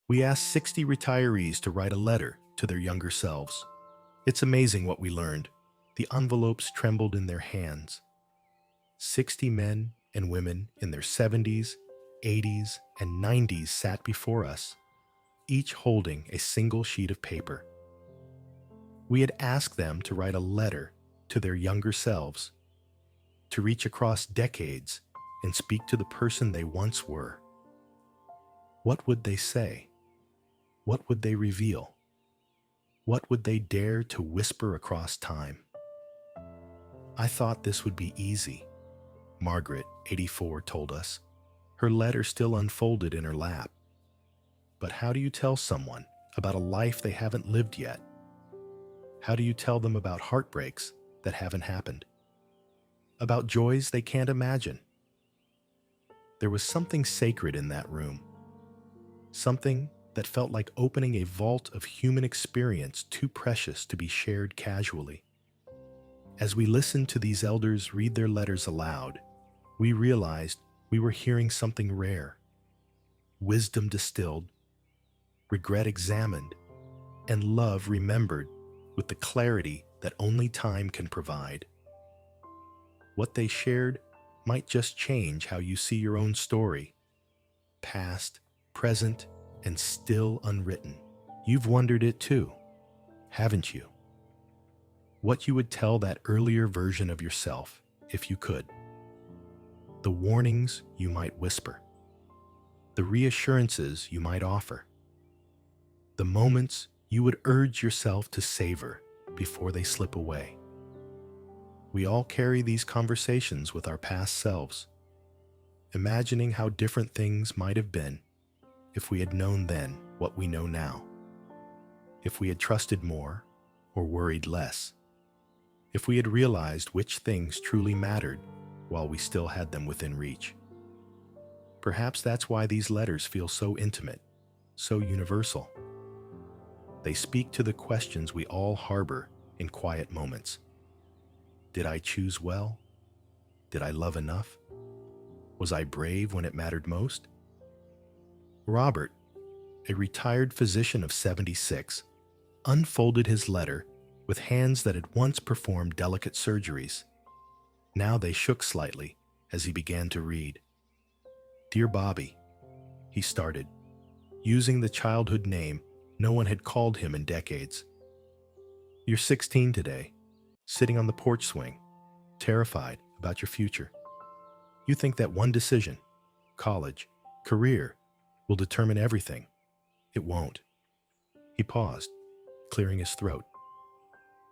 We asked 60 retirees to write a letter to their younger selves. It's amazing what we learned. The envelopes trembled in their hands. 60 men and women in their 70s, 80s, and 90s sat before us, each holding a single sheet of paper. We had asked them to write a letter to their younger selves, to reach across decades and speak to the person they once were. What would they say? What would they reveal? What would they dare to whisper across time? I thought this would be easy, Margaret, 84, told us, her letter still unfolded in her lap. But how do you tell someone about a life they haven't lived yet? How do you tell them about heartbreaks that haven't happened? About joys they can't imagine? There was something sacred in that room. Something that felt like opening a vault of human experience too precious to be shared casually. As we listened to these elders read their letters aloud, we realized we were hearing something rare. Wisdom distilled, regret examined, and love remembered with the clarity that only time can provide. What they shared might just change how you see your own story, past, present, and still unwritten. You've wondered it too, haven't you? What you would tell that earlier version of yourself if you could. The warnings you might whisper. The reassurances you might offer. The moments you would urge yourself to savor before they slip away. We all carry these conversations with our past selves, imagining how different things might have been if we had known then what we know now, if we had trusted more or worried less, if we had realized which things truly mattered while we still had them within reach. Perhaps that's why these letters feel so intimate, so universal. They speak to the questions we all harbor in quiet moments. Did I choose well? Did I love enough? Was I brave when it mattered most? Robert, a retired physician of 76, unfolded his letter with hands that had once performed delicate surgeries. Now they shook slightly as he began to read. "Dear Bobby," he started, using the childhood name no one had called him in decades. "You're 16 today, sitting on the porch swing, terrified about your future. You think that one decision, college, career, will determine everything. It won't." He paused, clearing his throat.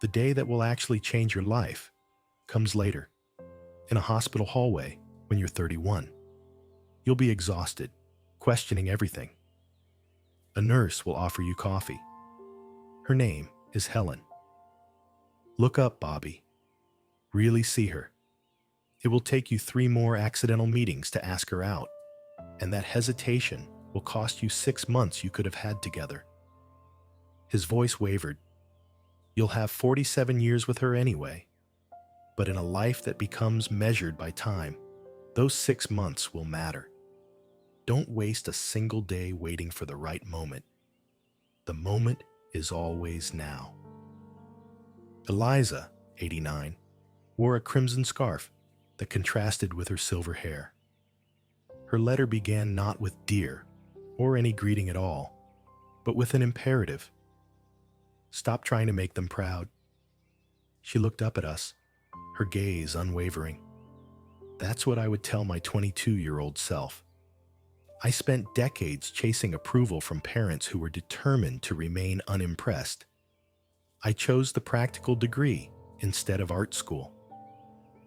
"The day that will actually change your life comes later, in a hospital hallway when you're 31. You'll be exhausted, questioning everything. A nurse will offer you coffee. Her name is Helen. Look up Bobby. Really see her. It will take you 3 more accidental meetings to ask her out, and that hesitation will cost you 6 months you could have had together." His voice wavered. "You'll have 47 years with her anyway, but in a life that becomes measured by time, those 6 months will matter. Don't waste a single day waiting for the right moment. The moment is always now." Eliza, 89, wore a crimson scarf that contrasted with her silver hair. Her letter began not with "dear" or any greeting at all, but with an imperative. Stop trying to make them proud. She looked up at us, her gaze unwavering. That's what I would tell my 22-year-old self. I spent decades chasing approval from parents who were determined to remain unimpressed. I chose the practical degree instead of art school,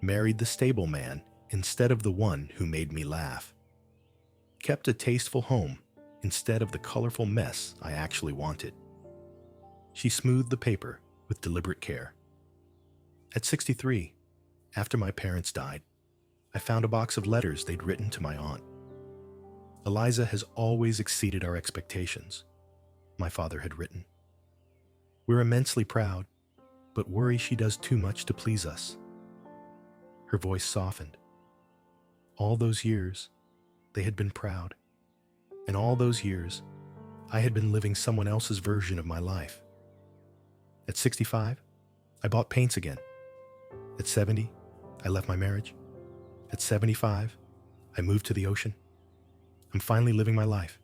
married the stable man instead of the one who made me laugh, kept a tasteful home instead of the colorful mess I actually wanted. She smoothed the paper with deliberate care. At 63, after my parents died, I found a box of letters they'd written to my aunt. "Eliza has always exceeded our expectations," my father had written. "We're immensely proud, but worry she does too much to please us." Her voice softened. All those years, they had been proud. And all those years, I had been living someone else's version of my life. At 65, I bought paints again. At 70, I left my marriage. At 75, I moved to the ocean. I'm finally living my life,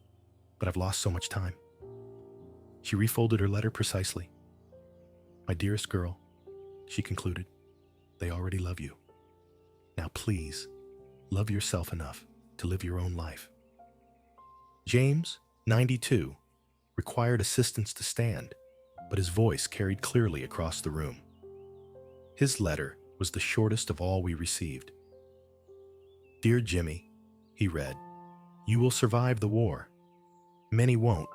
but I've lost so much time. She refolded her letter precisely. My dearest girl, she concluded, they already love you. Now please, love yourself enough to live your own life. James, 92, required assistance to stand, but his voice carried clearly across the room. His letter was the shortest of all we received. Dear Jimmy, he read, you will survive the war. Many won't.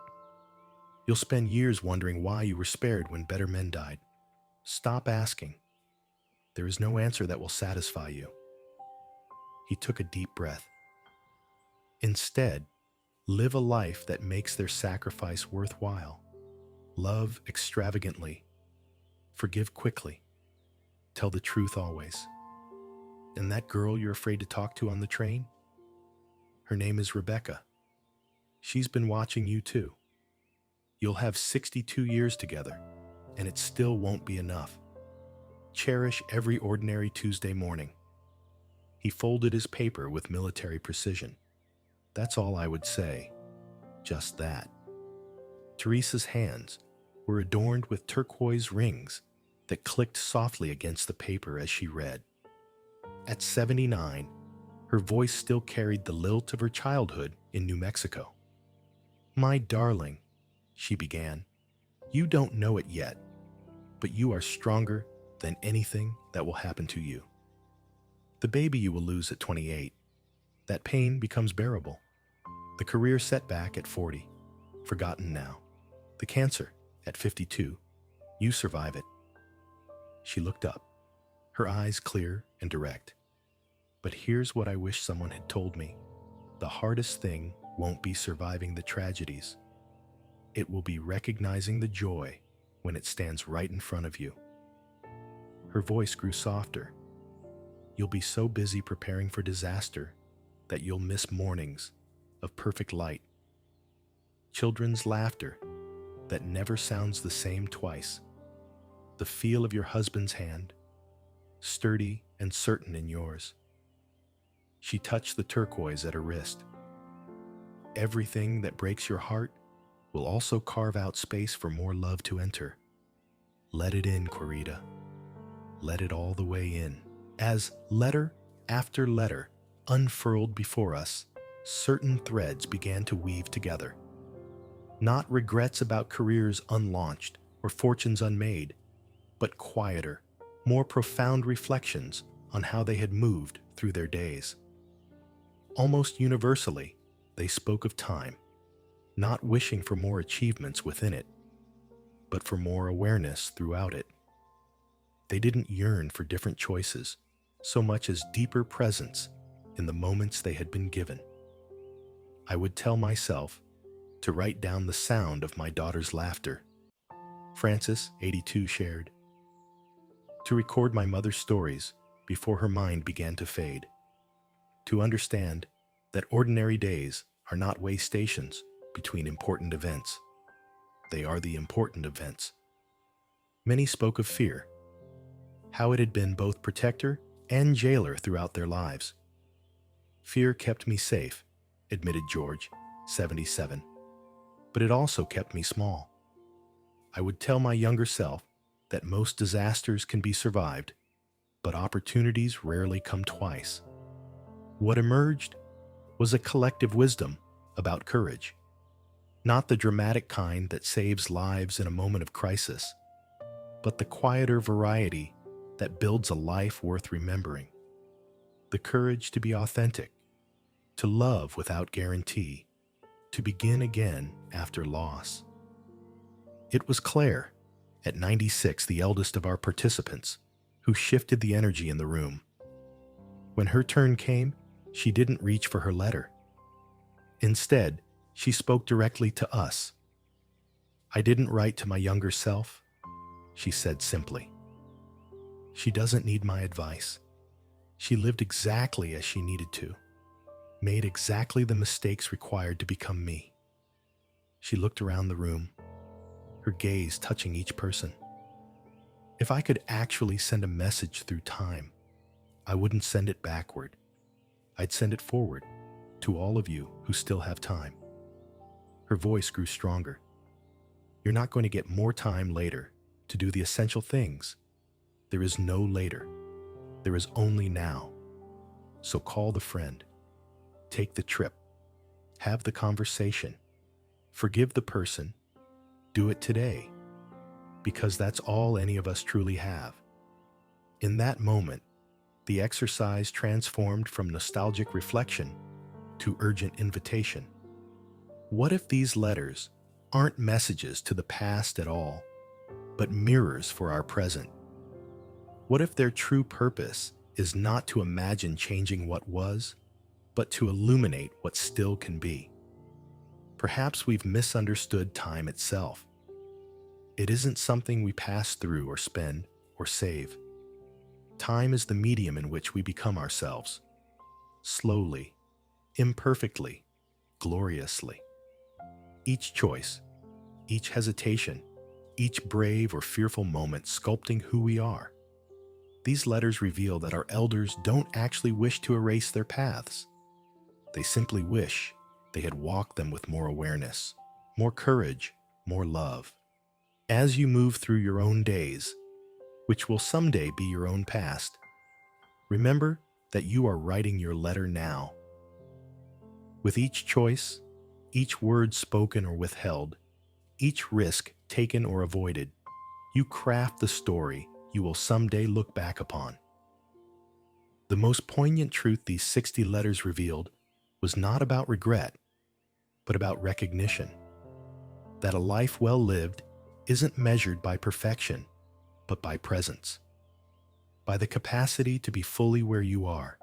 You'll spend years wondering why you were spared when better men died. Stop asking. There is no answer that will satisfy you. He took a deep breath. Instead, live a life that makes their sacrifice worthwhile. Love extravagantly. Forgive quickly. Tell the truth always. And that girl you're afraid to talk to on the train? Her name is Rebecca. She's been watching you too. You'll have 62 years together, and it still won't be enough. Cherish every ordinary Tuesday morning. He folded his paper with military precision. That's all I would say. Just that. Teresa's hands were adorned with turquoise rings that clicked softly against the paper as she read. At 79, her voice still carried the lilt of her childhood in New Mexico. My darling, she began, you don't know it yet, but you are stronger than anything that will happen to you. The baby you will lose at 28, that pain becomes bearable. The career setback at 40, forgotten now. The cancer at 52, you survive it. She looked up, her eyes clear and direct. But here's what I wish someone had told me. The hardest thing won't be surviving the tragedies. It will be recognizing the joy when it stands right in front of you. Her voice grew softer. You'll be so busy preparing for disaster that you'll miss mornings of perfect light. Children's laughter that never sounds the same twice. The feel of your husband's hand, sturdy and certain in yours. She touched the turquoise at her wrist. Everything that breaks your heart will also carve out space for more love to enter. Let it in, Querida. Let it all the way in. As letter after letter unfurled before us, certain threads began to weave together. Not regrets about careers unlaunched or fortunes unmade, but quieter, more profound reflections on how they had moved through their days. Almost universally, they spoke of time, not wishing for more achievements within it, but for more awareness throughout it. They didn't yearn for different choices, so much as deeper presence in the moments they had been given. I would tell myself to write down the sound of my daughter's laughter. Frances, 82, shared. To record my mother's stories before her mind began to fade. To understand that ordinary days are not way stations between important events. They are the important events. Many spoke of fear, how it had been both protector and jailer throughout their lives. Fear kept me safe, admitted George, 77, but it also kept me small. I would tell my younger self that most disasters can be survived, but opportunities rarely come twice. What emerged was a collective wisdom about courage, not the dramatic kind that saves lives in a moment of crisis, but the quieter variety that builds a life worth remembering. The courage to be authentic, to love without guarantee, to begin again after loss. It was Claire, at 96, the eldest of our participants, who shifted the energy in the room. When her turn came, she didn't reach for her letter. Instead, she spoke directly to us. I didn't write to my younger self, she said simply. She doesn't need my advice. She lived exactly as she needed to, made exactly the mistakes required to become me. She looked around the room, her gaze touching each person. If I could actually send a message through time, I wouldn't send it backward. I'd send it forward to all of you who still have time. Her voice grew stronger. You're not going to get more time later to do the essential things. There is no later. There is only now. So call the friend. Take the trip. Have the conversation. Forgive the person. Do it today. Because that's all any of us truly have. In that moment, the exercise transformed from nostalgic reflection to urgent invitation. What if these letters aren't messages to the past at all, but mirrors for our present? What if their true purpose is not to imagine changing what was, but to illuminate what still can be? Perhaps we've misunderstood time itself. It isn't something we pass through or spend or save. Time is the medium in which we become ourselves. Slowly, imperfectly, gloriously. Each choice, each hesitation, each brave or fearful moment sculpting who we are. These letters reveal that our elders don't actually wish to erase their paths. They simply wish they had walked them with more awareness, more courage, more love. As you move through your own days, which will someday be your own past, remember that you are writing your letter now. With each choice, each word spoken or withheld, each risk taken or avoided, you craft the story you will someday look back upon. The most poignant truth these 60 letters revealed was not about regret, but about recognition. That a life well lived isn't measured by perfection, but by presence. By the capacity to be fully where you are,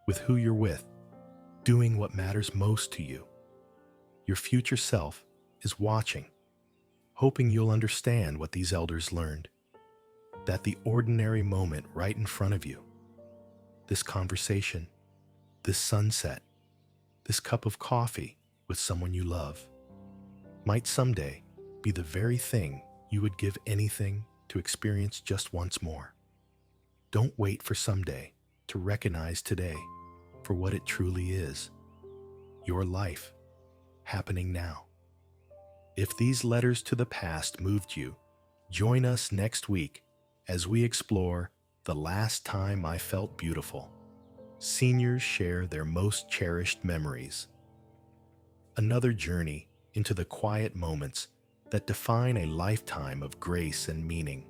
with who you're with, doing what matters most to you. Your future self is watching, hoping you'll understand what these elders learned. That the ordinary moment right in front of you, this conversation, this sunset, this cup of coffee with someone you love, might someday be the very thing you would give anything to experience just once more. Don't wait for someday to recognize today for what it truly is. Your life, happening now. If these letters to the past moved you, join us next week as we explore The Last Time I Felt Beautiful. Seniors share their most cherished memories. Another journey into the quiet moments that define a lifetime of grace and meaning.